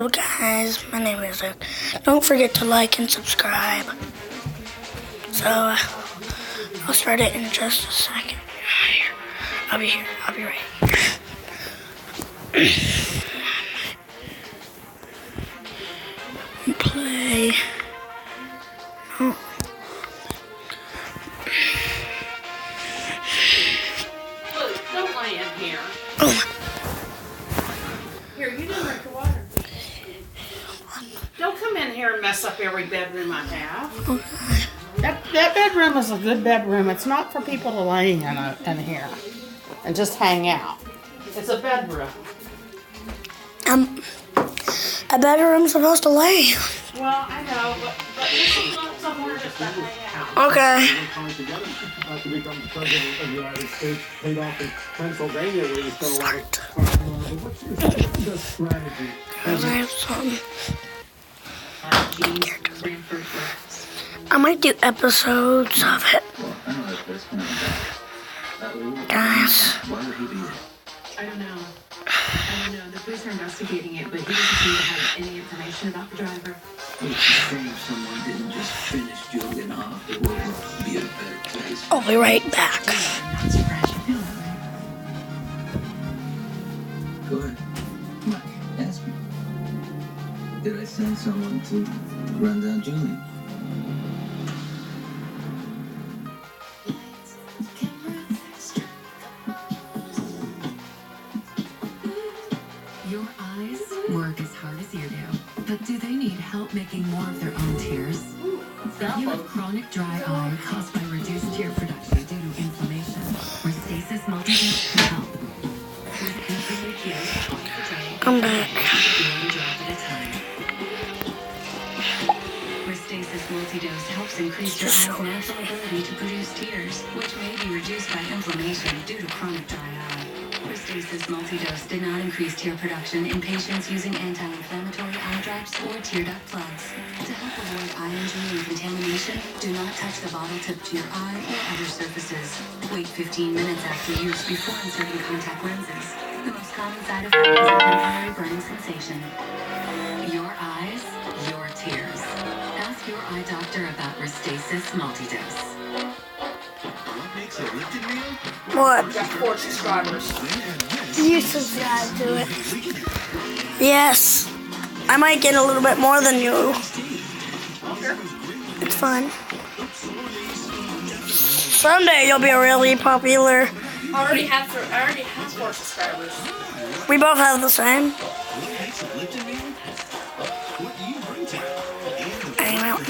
Hello guys, my name is Luke. Don't forget to like and subscribe. So, I'll start it in just a second. I'll be here. I'll be right. Play. No. Luke, don't lay in here. Oh. Here, you didn't drink the water. Don't come in here and mess up every bedroom I have. That bedroom is a good bedroom. It's not for people to lay in here and just hang out. It's a bedroom. A bedroom's supposed to lay. Well, I know, but this is not somewhere just to hang out. Okay. To become the president of the United States, paid off in Pennsylvania, where you spent a lot of time. What's your strategy? Because I have some. I might do episodes of it. Guys. I don't know. The police are investigating it, but he doesn't seem to have any information about the driver. It's a shame someone didn't just finish Julian off. The world would be a better place. I'll be right back. I'm not surprised you feel that way. Go ahead. What? Ask me. Did I send someone to run down Julian? Your eyes work as hard as you do, but do they need help making more of their own tears? If you have chronic dry eye caused by reduced tear production due to inflammation, Restasis Multidose can help. With infinite tears twice a day, I'm back. one drop at a time. Restasis Multidose helps increase your eye's natural ability to produce tears, which may be reduced by inflammation due to chronic dry eye. Restasis Multidose did not increase tear production in patients using anti-inflammatory eye drops or tear duct plugs. To help avoid eye injury and contamination, do not touch the bottle tip to your eye or other surfaces. Wait 15 minutes after use before inserting contact lenses. The most common side effect is a temporary burning sensation. Your eyes, your tears. Ask your eye doctor about Restasis Multidose. What? Got 4 subscribers. You subscribe to it. Yes. I might get a little bit more than you. It's fine. Someday you'll be really popular. I already have 4 subscribers. We both have the same. Hey, mount.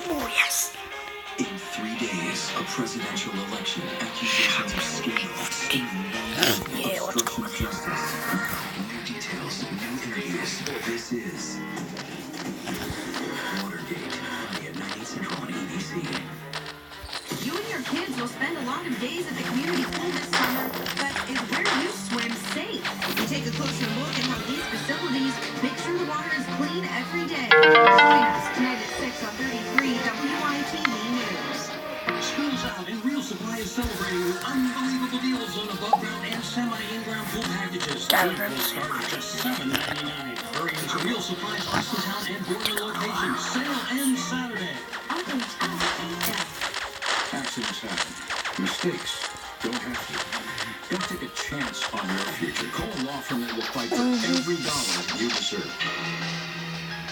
Oh, yes. In 3 days, a presidential election, accusations of scandal, Yeah, what's obstruction of justice, new details, new interviews. This is Watergate, only at 9 Central on ABC. You and your kids will spend a lot of days at the community pool this summer, but is where you swim safe? We take a closer look at how these facilities make sure the water is clean every day. Join us tonight at 6 on 33 WITV News. Schools Out and Real Supply is celebrating with unbelievable deals on above-ground and semi-in-ground pool packages. Pools start at just $7.99. Hurry into Real Supply's Austintown and Boulder locations. Sale ends Saturday. Accidents happen. Mistakes don't have to. Don't take a chance on your future. Call a law firm that will fight for every dollar you deserve.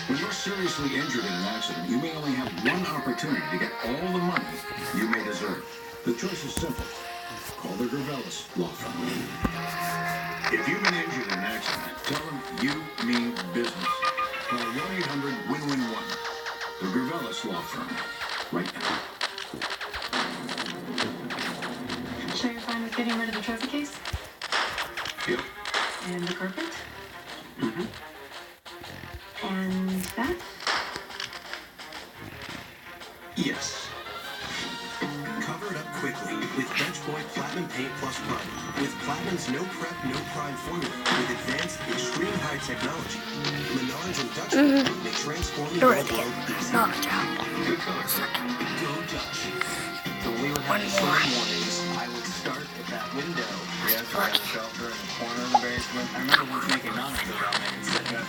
When you're seriously injured in an accident, you may only have one opportunity to get all the money you may deserve. The choice is simple. Call the Gravelis Law Firm. If you've been injured in an accident, tell them you mean business. Call 1-800-WIN-WIN-1. The Gravelis Law Firm. Right now. Sure you're fine with getting rid of the trophy case? Yep. And the carpet? Mm-hmm. And that? Yes. Cover it up quickly with Dutch Boy Platinum Paint Plus Prime. With Platinum's no prep, no prime formula with advanced, extreme high technology. Menards and Dutch Boy make transforming your world easy. Knock it out. Go Dutch. So we would have One the more. same warnings. I would start at that window. Yes. Lucky. Shelter in the corner of the basement. I remember once making numbers about making sick that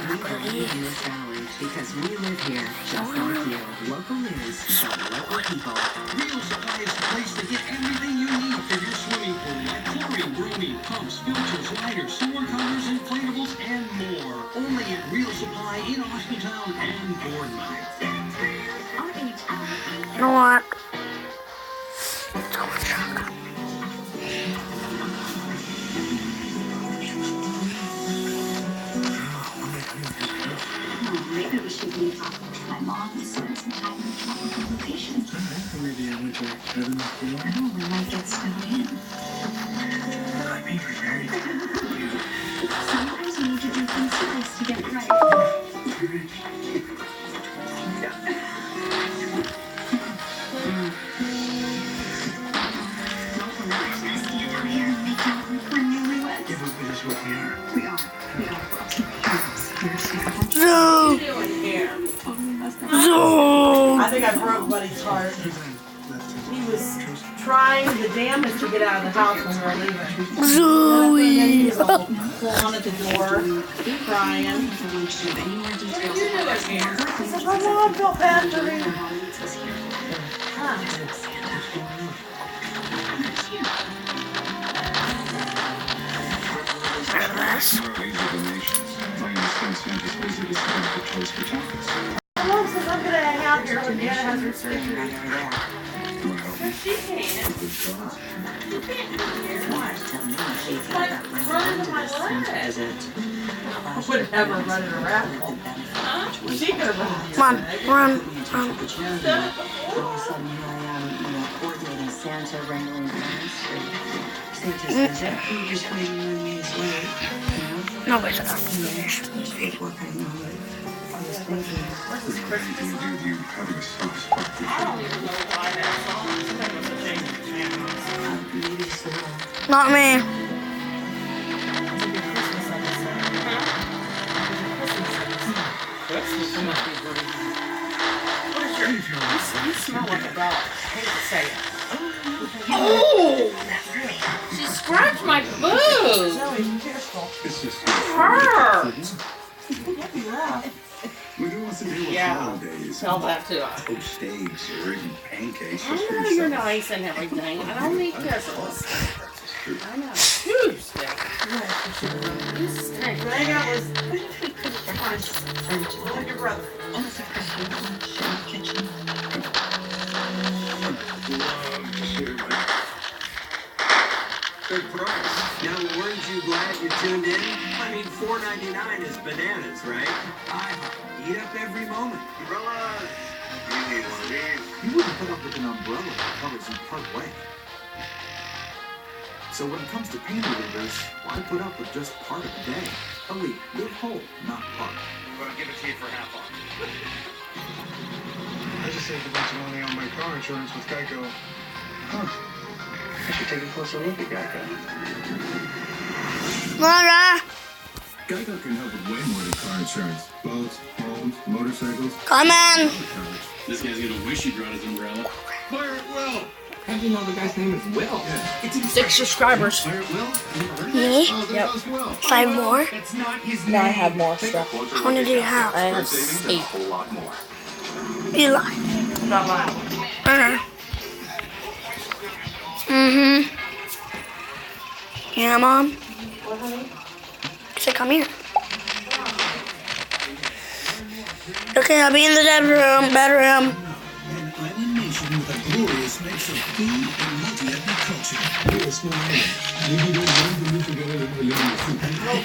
We believe in this challenge because we live here just like you. Local news from local people. Real Supply is the place to get everything you need for your swimming pool, like chlorine, bromine, pumps, filters, lighters, sewer covers, inflatables, and more. Only at Real Supply in Austintown and Bournemouth. You know what? Let's go with chocolate. Maybe we should leave. My mom has spent some time in the tropical location. Maybe I went to heaven. Oh, we might get snowed in. I made her very Sometimes you need to do things twice to get it right. Local news has the entire makeout for newlyweds. It is what we are. We are. Zoom! Zoom! I think I broke Buddy's heart. He was trying the damage to get out of the house when we were leaving. Zoe! He was all clawing at the door, crying. He said, my mom felt bad for me. Mom says I'm gonna hang out here when Dana has her surgery. She can't. Run into my leg. I would never run in a raffle. Huh? She could have run into Come on, run, run. All of a sudden, here I am, coordinating Santa, wrangling parents. Santa says, "You're just waiting on me as well." Nobody's up. What kind of moment? I was thinking, Where's this Christmas? I don't even know why that song is supposed to change the channels. maybe so. Not me. It's a good Christmas episode. Christmas must be great. What is your... You smell like a dog. I hate to say it. Oh! She scratched my boob! Zoe, be careful. It's just Hurt! Can't be rough. we do want to deal with Yeah. holidays. Tell that to her. Toast steaks or even pancakes. I just for know you're yourself. nice and everything. I don't need kisses. That's true. I know. Huge stick. You stink. Hang out with... Come on. Your brother. Good price. Now, weren't you glad you tuned in? I mean, $4.99 is bananas, right? Eat up every moment. Umbrella! You need one of these. You wouldn't put up with an umbrella that covers you part way. So when it comes to pain relievers, why put up with just part of the day? Oh wait, live whole, not part. I'm gonna give it to you for half off. I just saved a bunch of money on my car insurance with Geico. Huh. I should take a closer look at Geico. Mara, Geico can help with way more than car insurance. Boats, homes, motorcycles. come on. This guy's gonna wish he'd brought his umbrella. Fire it well! How'd you know the guy's name is Will? It's 6 subscribers. Fire it well? Me? Oh, there goes Will. 5 more? It's not his Now I have more stuff. How many do you have? I have 8. A whole lot more. You lie. Not mine. Mm-hmm. Yeah, Mom? Say, come here. Okay, I'll be in the bedroom. An island nation with a glorious mix of food and multi-ethnic culture. We're a small island. Maybe don't want to live together in the food.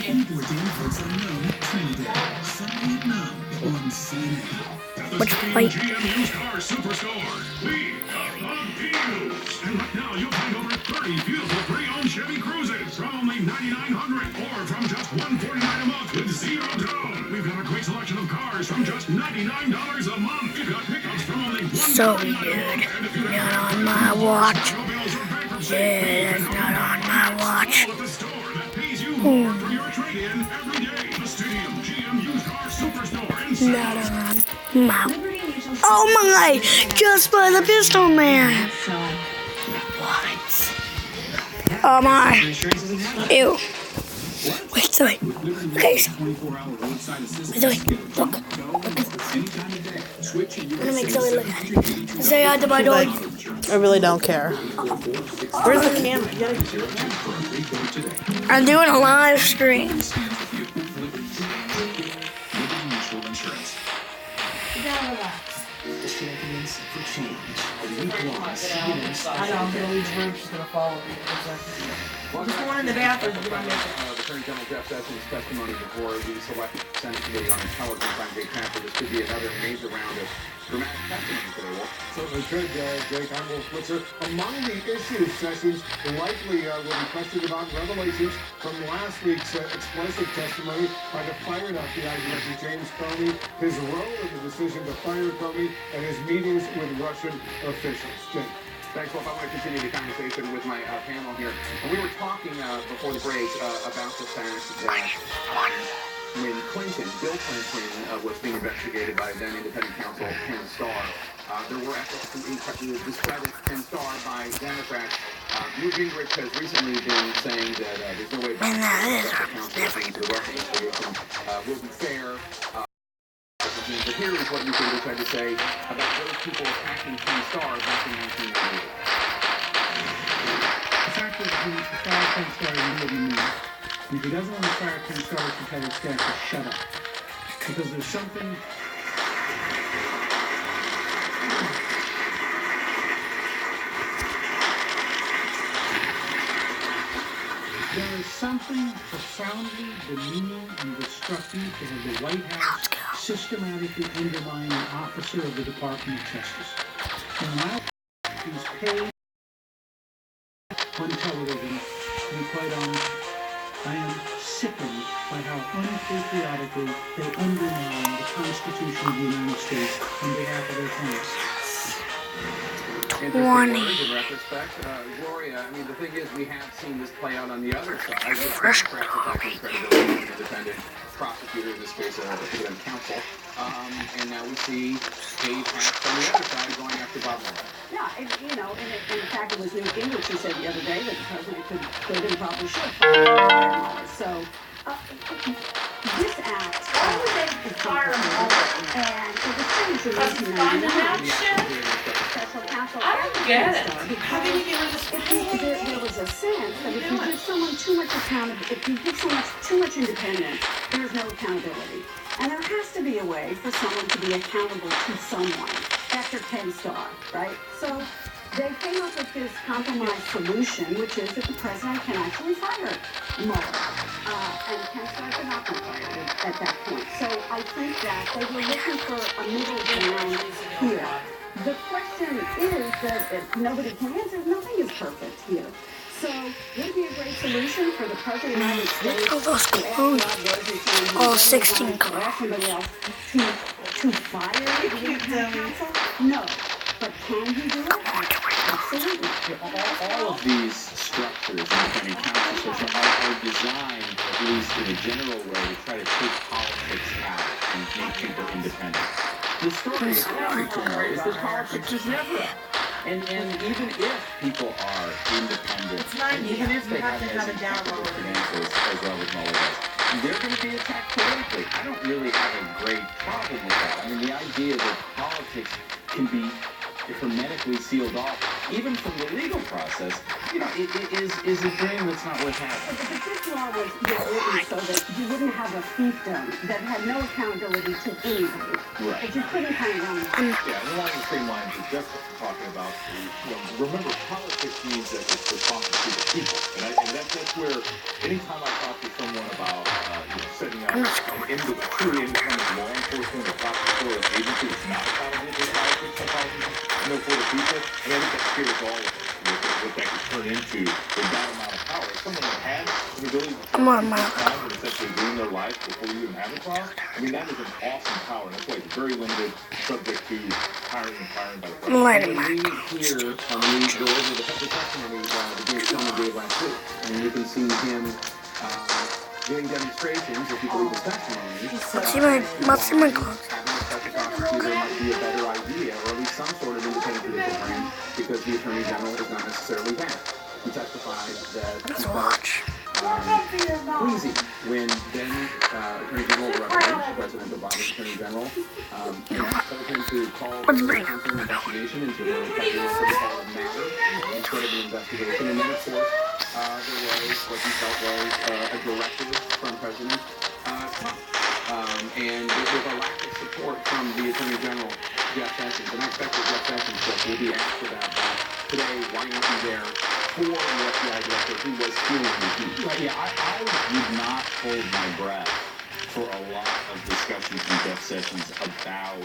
Importing from unknown Trinidad, some Vietnam, on CNN. Which fight? GM Used Car Superstore. We love deals. And right now you'll find over 30 beautiful pre-owned Chevy Cruises from only $9,900 or from just $149 a month with 0 down. We've got a great selection of cars from just $99 a month. We've got pickups from only So weird. Not on my watch. Yeah, that's not on my watch. at the store that pays you more for your trade-in every day. The Stadium GM Used Car Superstore in Not on my. Oh my! Just by the pistol man. So, What? Oh my. Ew. Wait, sorry. Okay, so. Wait, sorry. Look. I'm gonna make Zoe look at it. Say hi to my dog. I really don't care. Where's the camera? I'm doing a live stream. I know, Billy's group's gonna follow me. There's one in the bathroom. Attorney General Jeff Sessions' testimony before the Select Senate Committee on Intelligence on Jake Tapper. This could be another major round of dramatic testimony today. Well, Certainly could, Jake. I'm Will Switzer. Among the issues, Sessions likely will be questioned about revelations from last week's explosive testimony by the fired-up director James Comey, his role in the decision to fire Comey, and his meetings with Russian officials. Jake. thanks, Wolf. I want to continue the conversation with my panel here. And we were talking before the break about the fact that when Bill Clinton was being investigated by then independent counsel Ken Starr, there were efforts to discredit Ken Starr by Democrats. Newt Gingrich has recently been saying that there's no way that counsel to the Russian investigation will be fair. But here is what Newt Gingrich tried to say about those people attacking Ken Starr back in 1998. The fact that he fired Ken Starr, you know what he means. If he doesn't want to fire Ken Starr, he should tell his staff to shut up. Because there's something... There is something profoundly demeaning and destructive to have the White House systematically undermine an officer of the Department of Justice. And now he's paid on television to be quite honest. I am sickened by how unpatriotically they undermine the Constitution of the United States on behalf of their clients. In retrospect, Gloria, I mean, the thing is, we have seen this play out on the other side. Democrats attacking credibility of an independent prosecutor, in this case, independent counsel. And now we see a attack on the other side going after Bob Mueller. Yeah, and, in fact, it was Newt Gingrich who said the other day that the president could and probably should fire Mueller. So, this act... Why would they fire Mueller? And it was changed in 1999. Special counsel... I don't get it. How can you get rid of there was a sense that if you give someone too much accountability, if you give someone too much independence, there's no accountability. And there has to be a way for someone to be accountable to someone. After Ken Starr, right? So they came up with this compromise solution, which is that the president can actually fire Mueller. And Ken Starr could not be fired at that point. So I think that they were looking for a middle ground here. The question is that if nobody can answer, nothing is perfect here. So would it be a great solution for the president of the United States to all 16 ask somebody else to fire the independent counsel? No. But can he do it? Absolutely. All of these structures, independent counsel systems, are designed, at least in a general way, to try to take politics out and make people independent. The story is that politics is never out. And even if people are independent, and even if they have as impeccable credentials as well as Mueller does, they're going to be attacked politically. I don't really have a great problem with that. I mean, the idea that politics can be hermetically sealed off, even from the legal process, it is a dream that's not worth having. But this law was written so that you wouldn't have a fiefdom that had no accountability to anybody. Right. But you couldn't kind of run it. Yeah, along the same lines as Jeff was talking about, remember, politics means that it's responsible to the people. And that's where, anytime I talk to someone about setting up a truly independent law enforcement or prosecutorial agency that's not accountable to politics and politics, for the people, and I think that scares all of us, what that could turn into with that amount of power. If someone that has the ability to turn on time and essentially ruin their life before you even have a trial, I mean, that is an awesome power, and that's why it's very limited, subject to hiring and firing by the president. And we hear, when we go over the testimony that James Comey gave last week, and you can see him giving demonstrations, if you believe his testimony. What's in my clothes? Having a special prosecutor might be a better idea, or at least some sort of independent judicial branch, because the Attorney General is not necessarily that. who testified that Let's watch. queasy when then Attorney General Reverend, President Obama's Attorney General, told him to call an investigation into her so-called matter instead of an investigation. And then, of course, there was what he felt was a directive from President Trump. And it was a lack of support from the Attorney General, Jeff Sessions. And I expect that Jeff Sessions will be asked about that today. Why aren't you there for the FBI director who was feeling the heat? Yeah, I would not hold my breath for a lot of discussion from Jeff Sessions about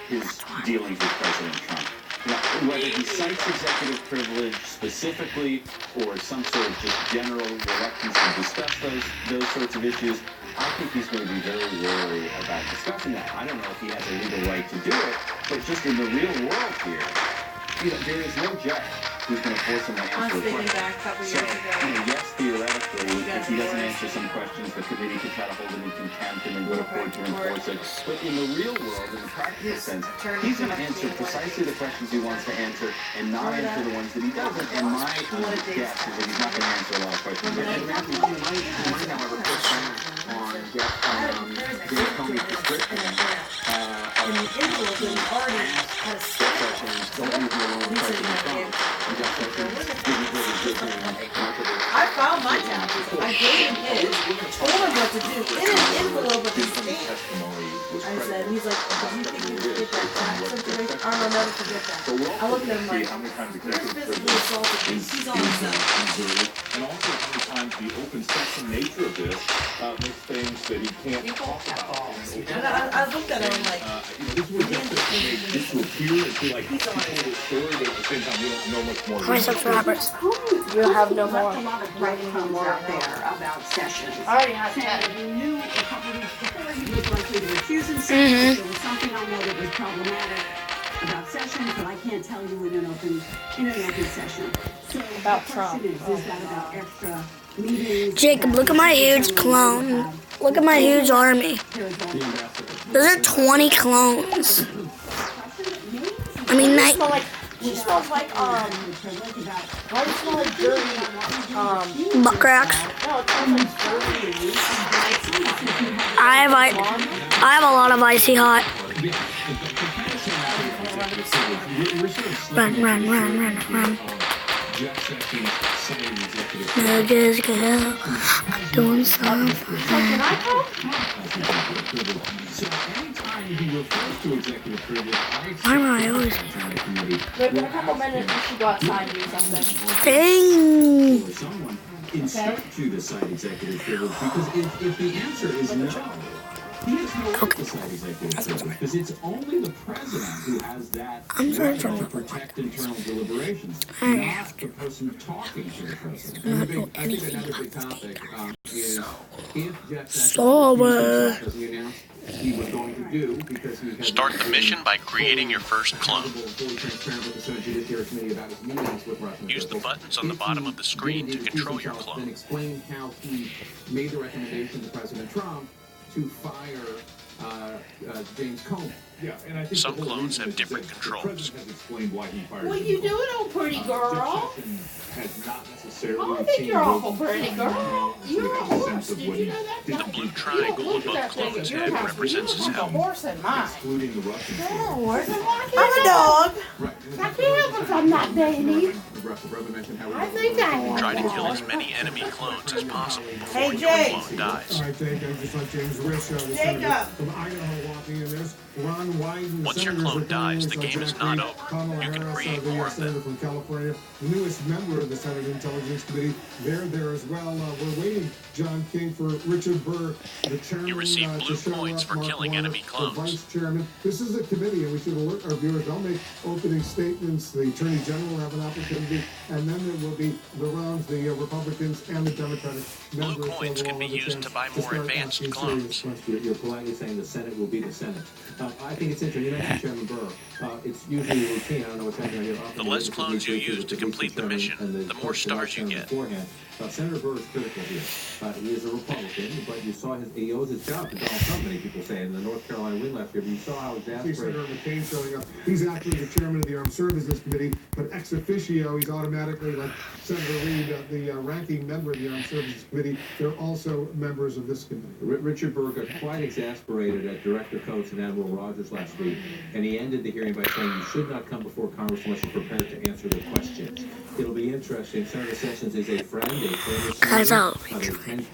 his dealings with President Trump. Now, whether he cites executive privilege specifically or some sort of just general reluctance to discuss those sorts of issues, I think he's going to be very wary about discussing that. I don't know if he has a legal right to do it, but just in the real world here, there is no judge who's going to force him to answer a question. So, yes, theoretically, if he doesn't answer some questions, the committee could try to hold him in contempt and then go to court to enforce it. But in the real world, in the practical sense, he's going to answer precisely the questions he wants to answer and not answer the ones that he doesn't. And my guess is that he's not going to answer a lot of questions. And Matthew, he might, however, put down on James Comey's description And the envelope was already had a Sessions, don't leave me alone, President Trump. And Jeff Sessions didn't really give him much of it. I filed my taxes. I gave him his. Told him what to do. In an envelope with his stamp. I said, he's like, do you think you can get that tax information? I'll never forget that. I looked at him like, you're physically assaulted. He's on his own. And also how many times the open session nature of this makes things that he can't talk about. And I looked at him like, this was just to appear and feel like he's on his story, but at the same time we don't know much more. 26 Roberts. You have no more. A lot of breadcrumbs out there about Sessions. I already have Saying 10. that he knew a couple weeks before he was likely to accuse himself. There was something on there that was problematic about Sessions, but I can't tell you in an open session. So About the Trump. question is that about extra meetings? Jacob, look at my huge clone. Look at my huge army. Those are 20 clones. I mean, She smells like, why does it smell like dirty, butt cracks. no, it smells like dirty. I have a lot of icy hot. Run, run, run, run, run. No, just go. I'm doing something. Can I come? Why am I always Wait, in a couple minutes, we should go outside and do something. dang? Someone instruct you to cite executive privilege, because if the answer is no, he has no right to cite executive privilege, because it's only the president who has that right to protect internal deliberations, not the person talking to the president. And I think another big topic is if Jeff Sessions as he announced he was going to do, because he has Start the mission by creating your first clone. Use the buttons on the bottom of the screen to control your clone. Then explain how he made the recommendation to President Trump to fire James Comey. Yeah, and I think Some clones have different controls. The president has explained why he fired What James you Comey. doing, old pretty girl? Jeff Sessions has not necessarily I think seen you're those awful pretty girl. You're a horse. Did you know that? The blue triangle above clone's head represents his You have a health. horse in mine. excluding the Russian You're a case. horse in mine. I'm a dog. Right. I can't help if I'm not Danny. The brother mentioned how I think I am. Try to kill as many enemy clones as possible before Hey, your Jay. clone dies. All right, thank you. Just like James Rich, the senator from Idaho, walking in. There's Ron Wyden. Once your clone dies, the game is not over. You can create more of senator them. from California, the newest member of the Senate Intelligence Committee. They're there as well. We're waiting, John King, for Richard Burr, the chairman. You receive to blue show points up, for Mark killing Warner, enemy the clones. vice chairman. This is a committee, and we should alert our viewers. They'll make opening statements. The Attorney General will have an opportunity, and then there will be the rounds, the Republicans and the Democratic members. Blue coins can be used to buy more advanced clones. You're politely saying the Senate will be the Senate. I think it's interesting. You mentioned Chairman Burr. It's usually routine. I don't know what's happening on your office. The less clones you use to complete the mission, the more stars you get. Senator Burr is critical here. He is a Republican, but you saw he owes his job to Donald Trump, many people say, in the North Carolina win last year. But you saw how exasperated. Senator McCain showing up. He's actually the chairman of the Armed Services Committee, but ex officio, he's automatically, like Senator Reid, the ranking member of the Armed Services Committee. They're also members of this committee. Richard Burr got quite exasperated at Director Coates and Admiral Rogers last week, and he ended the hearing by saying you should not come before Congress unless you're prepared to answer the questions. It'll be interesting. Senator Sessions is a friend, a former senator.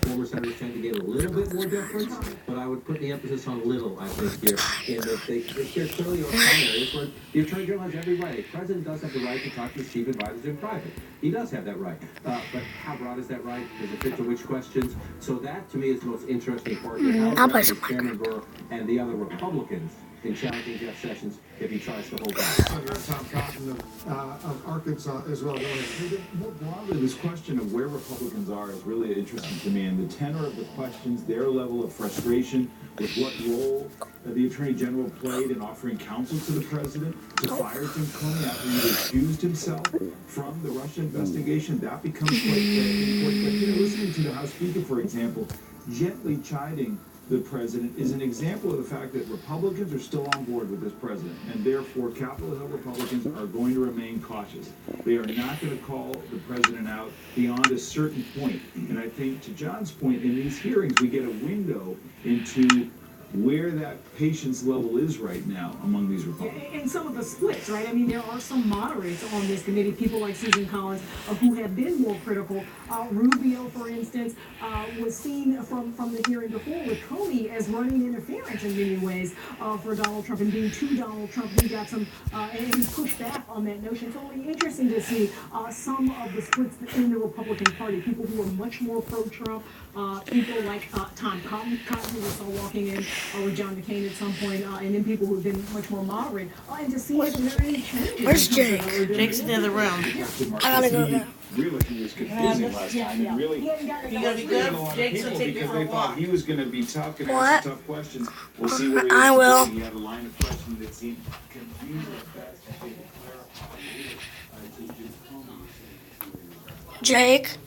Former senators tend to get a little bit more deference, but I would put the emphasis on little, I think, here, in that they're clearly on some areas where the Attorney General has every right. A president does have the right to talk to his chief advisors in private. He does have that right. But how broad is that right? Does it fit to which questions? So that, to me, is the most interesting part. I'll play some Chairman Burr and the other Republicans in challenging Jeff Sessions if he tries to hold back. Senator Tom Cotton of Arkansas as well. Go ahead. More broadly, this question of where Republicans are is really interesting to me, and the tenor of the questions, their level of frustration with what role the Attorney General played in offering counsel to the president to fire Jim Comey after he recused himself from the Russia investigation. That becomes quite important. But listening to the House Speaker, for example, gently chiding the president is an example of the fact that Republicans are still on board with this president, and therefore Capitol Hill Republicans are going to remain cautious. They are not going to call the president out beyond a certain point. And I think, to John's point, in these hearings we get a window into where that patience level is right now among these Republicans. And some of the splits, right? I mean, there are some moderates on this committee, people like Susan Collins, who have been more critical. Rubio, for instance, was seen from the hearing before with Comey as running interference in many ways for Donald Trump and being to Donald Trump. He got some, and he pushed back on that notion. So it'll be interesting to see some of the splits in the Republican Party, people who are much more pro-Trump, people like Tom Cotton, who we saw walking in with John McCain at some point, and then people who've been much more moderate, and to see if there are any changes. Where's Jake? Jake's in the other room. I gotta go now. Really, he was confusing last time, and really, You gonna be good? Jake's gonna take you because for a they thought walk. he was going to be tough and What? ask some tough questions. We'll see where he is. I will. He had a line of questions that seemed confusing at best. I think it clarified. Jake,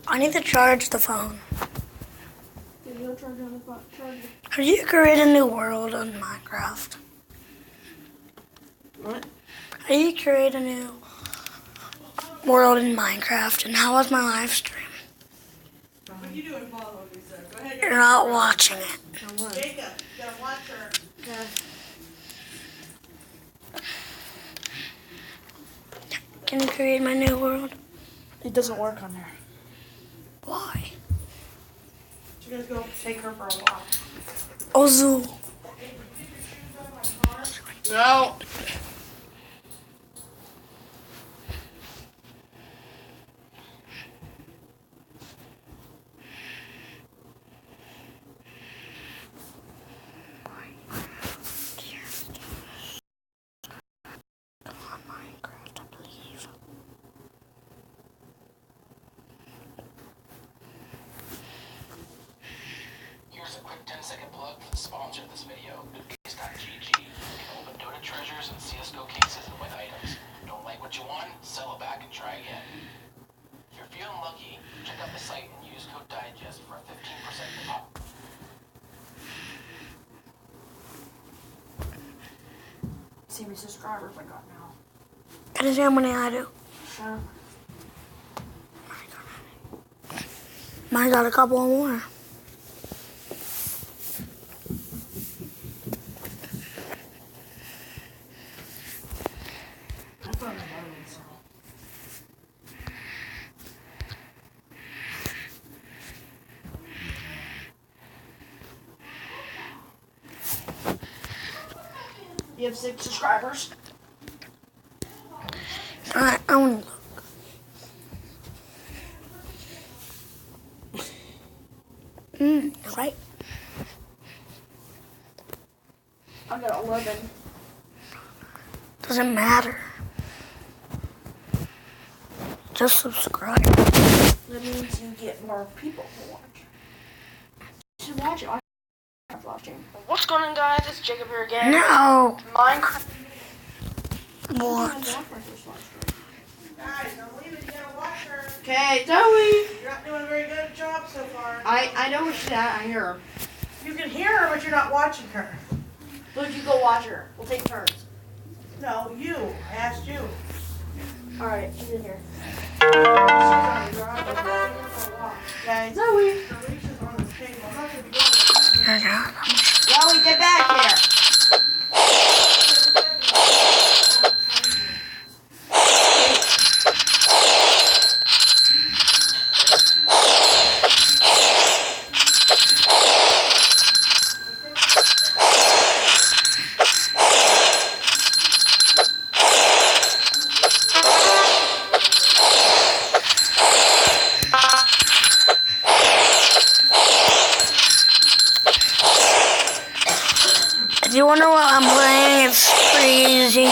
I need to charge the phone. How do you create a new world on Minecraft? What? How do you create a new world in Minecraft? And how was my live stream? What are you doing, follow me, sir? Go ahead. You're not watching it. Jacob, you gotta watch her. Can you create my new world? It doesn't work on there. Why? You're gonna go take her for a walk. Ozu. No. Here's a quick 10-second plug for the sponsor of this video, Bootcase.gg. You can open Dota treasures and CSGO cases and win items. Don't like what you want? Sell it back and try again. If you're feeling lucky, check out the site and use code DIGEST for a 15% off. See how many subscribers I got now. Can you see how many I do? Sure. Mine got a couple more. I thought I had one, so. You have 6 subscribers? Alright, I want to look. Right. I got 11. Doesn't matter. Just subscribe. That means you get more people to watch. You should watch it. I'm watching. What's going on, guys? It's Jacob here again. No. Minecraft. What? Guys, don't leave it. You gotta watch her. Okay, Zoe. You're not doing a very good job so far. I know where she's at. I hear her. You can hear her, but you're not watching her. Look, you go watch her. We'll take turns. No, you. I asked you. Alright, he's in here. Okay. Zoe! Zoe, get back here. If you wonder what I'm playing, it's pretty easy.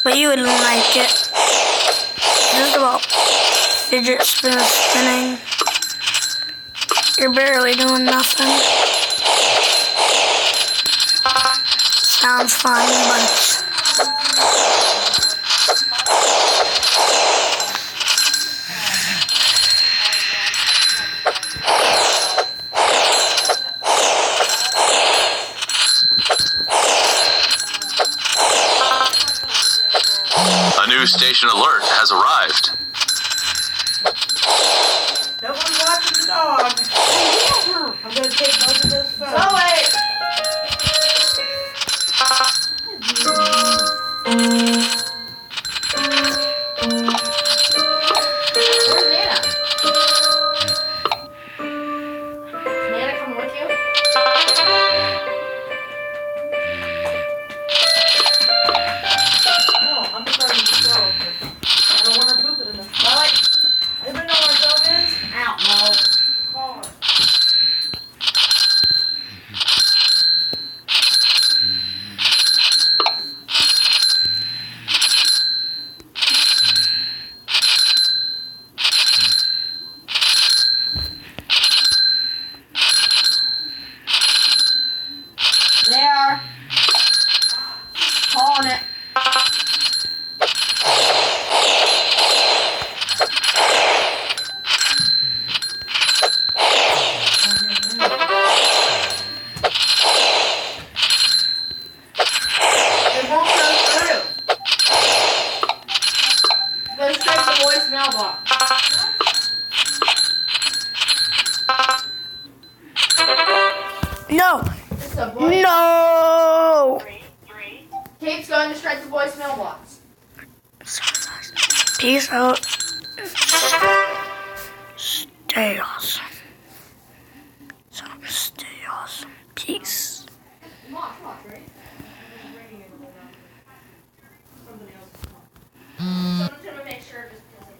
But you wouldn't like it. It's just about fidget spinning. You're barely doing nothing. Sounds fun, but it's... A new station alert has arrived. No one's watching the dog. I'm gonna take both of those phones. Where's Nana? Is Nana coming with you? No, I'm starting to go. I don't want her pooping in the toilet. Anybody know where Zoe is? Out, no. Call her. There. Calling it. It won't go through. Go straight to the voicemail box. No! It's a voice. No! Kate's going to straight to voicemail box. Peace out. Stay awesome.